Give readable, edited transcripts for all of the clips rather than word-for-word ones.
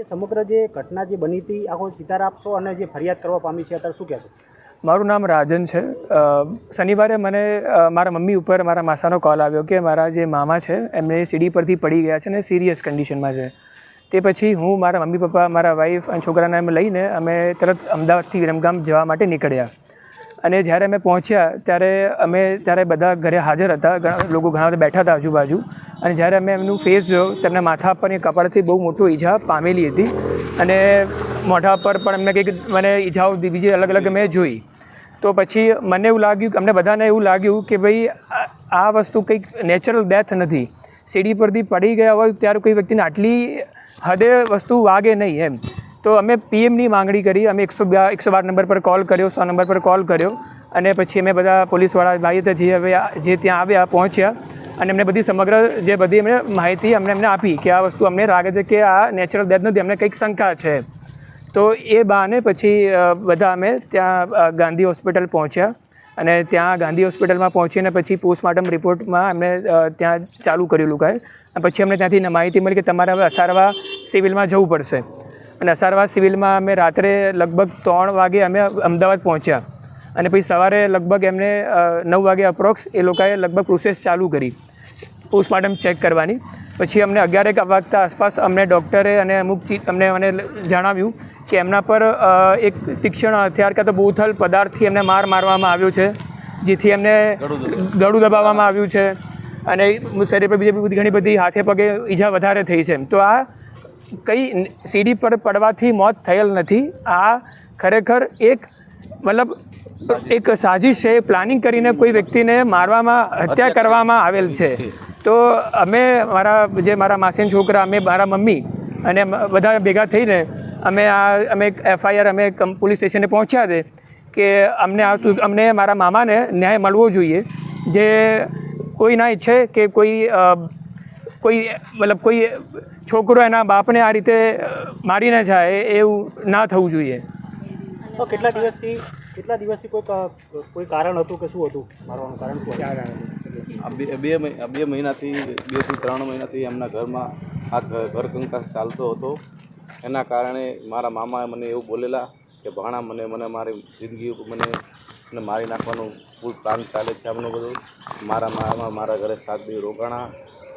જે સમગ્ર જે ઘટના જે બની હતી આખો ચિતાર આપશો અને જે ફરિયાદ કરવા પામી છે અત્યારે શું કહેશો? મારું નામ રાજન છે. શનિવારે મને મારા મમ્મી ઉપર મારા માસાનો કોલ આવ્યો કે મારા જે મામા છે એમને સીડી પરથી પડી ગયા છે અને સિરિયસ કન્ડિશનમાં છે. તે પછી હું મારા મમ્મી પપ્પા મારા વાઈફ અને છોકરાને એમ લઈને અમે તરત અમદાવાદથી વિરમગામ જવા માટે નીકળ્યા. અને જ્યારે અમે પહોંચ્યા ત્યારે બધા ઘરે હાજર હતા, લોકો ઘણા બધા બેઠા હતા આજુબાજુ. અને જ્યારે અમે એમનું ફેસ જોયો તેમના માથા પર કપાળથી બહુ મોટું ઈજા પામેલી હતી અને મોઢા પર પણ એમને કંઈક મને ઈજાઓ બીજી અલગ અલગ મેં જોઈ. તો પછી મને એવું લાગ્યું, અમને બધાને એવું લાગ્યું કે ભાઈ આ વસ્તુ કંઈક નેચરલ ડેથ નથી. સીડી પરથી પડી ગયા હોય ત્યારે કોઈ વ્યક્તિને આટલી હદે વસ્તુ વાગે નહીં એમ. તો અમે પીએમની માંગણી કરી. અમે 112 નંબર પર કોલ કર્યો, 100 નંબર પર કોલ કર્યો અને પછી અમે બધા પોલીસવાળા ભાઈ હતા જે ત્યાં આવ્યા, પહોંચ્યા અને એમને બધી સમગ્ર જે બધી એમને માહિતી એમને આપી કે આ વસ્તુ અમને લાગે છે કે આ નેચરલ ડેથ નથી, અમને કંઈક શંકા છે. તો એ બહાને પછી બધા અમે ત્યાં ગાંધી હોસ્પિટલ પહોંચ્યા અને ત્યાં ગાંધી હોસ્પિટલમાં પહોંચીને પછી પોસ્ટમોર્ટમ રિપોર્ટમાં એમને ત્યાં ચાલુ કરેલું કાંઈ. પછી અમને ત્યાંથી માહિતી મળી કે તમારે હવે અસારવા સિવિલમાં જવું પડશે. અને અસારવા સિવિલમાં અમે રાત્રે લગભગ 3 વાગે અમે અમદાવાદ પહોંચ્યા અને પછી સવારે લગભગ એમને 9 વાગે અપ્રોક્સ એ લોકોએ લગભગ પ્રોસેસ ચાલુ કરી પોસ્ટમોર્ટમ ચેક કરવાની. પછી અમને 11 વાગતા આસપાસ અમને ડૉક્ટરે અને મને જણાવ્યું કે એમના પર એક તીક્ષ્ણ હથિયાર કાં તો બોથલ પદાર્થથી એમને મારવામાં આવ્યો છે, જેથી એમને ગળું દબાવવામાં આવ્યું છે અને શરીર પર બીજી ઘણી બધી હાથે પગે ઈજા વધારે થઈ છે. તો આ કંઈ સીડી પર પડવાથી મોત થયેલ નથી. આ ખરેખર એક સાજિશ છે, પ્લાનિંગ કરીને કોઈ વ્યક્તિને હત્યા કરવામાં આવેલ છે. તો મારા માસીના છોકરા, મારા મમ્મી અને બધા ભેગા થઈને અમે FIR પોલીસ સ્ટેશને પહોંચ્યા છે કે અમને મારા મામાને ન્યાય મળવો જોઈએ. જે કોઈ ના ઈચ્છે કે કોઈ છોકરો એના બાપને આ રીતે મારીને જાય, એવું ના થવું જોઈએ. તો કેટલા દિવસથી કોઈ કારણ હતું કે શું હતું મારવાનું કારણ શું હતું? 2 મહિનાથી 2 થી 3 મહિનાથી એમના ઘરમાં આ ઘર કંકાસ ચાલતો હતો. એના કારણે મારા મામાએ મને એવું બોલેલા કે ભાણા મને મારી જિંદગી મને મારી નાખવાનું ફૂલ પ્લાન ચાલે છે આમનું બધું. મારા મામા મારા ઘરે 7 દિવસ રોકાણા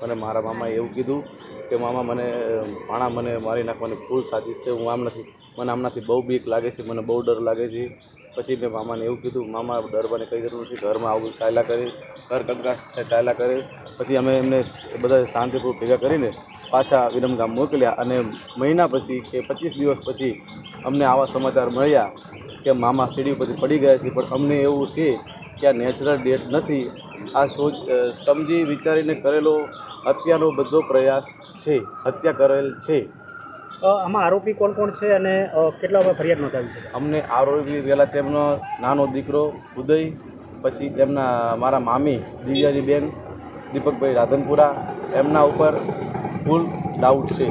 અને મારા મામાએ એવું કીધું કે ભાણા મને મારી નાખવાની ફૂલ સાજિશ છે, હું આમ નથી, મને આમનાથી બહુ બીક લાગે છે, મને બહુ ડર લાગે છે. પછી મેં મામાને એવું કીધું, મામા ડરવાની કંઈ જરૂર નથી, ઘરમાં આવું ચાલ્યા કરે, ઘર કંકાસ ચાલ્યા કરે. પછી અમે એમને બધા શાંતિપૂર્વક ભેગા કરીને પાછા વિરમગામ મોકલ્યા અને મહિના પછી કે 25 દિવસ પછી અમને આવા સમાચાર મળ્યા કે મામા સીડી પરથી પડી ગયા છે. પણ અમને એવું છે કે આ નેચરલ ડેથ નથી, આ સમજી વિચારીને કરેલો હત્યાનો બધો પ્રયાસ છે, હત્યા કરેલ છે. આમાં આરોપી કોણ છે અને કેટલા વાર ફરિયાદ નોંધાવી છે? અમને આરોપી પહેલાં તેમનો નાનો દીકરો ઉદય, પછી મારા મામી દિવ્યાજીબેન દીપકભાઈ રાધનપુરા, એમના ઉપર ફૂલ ડાઉટ છે.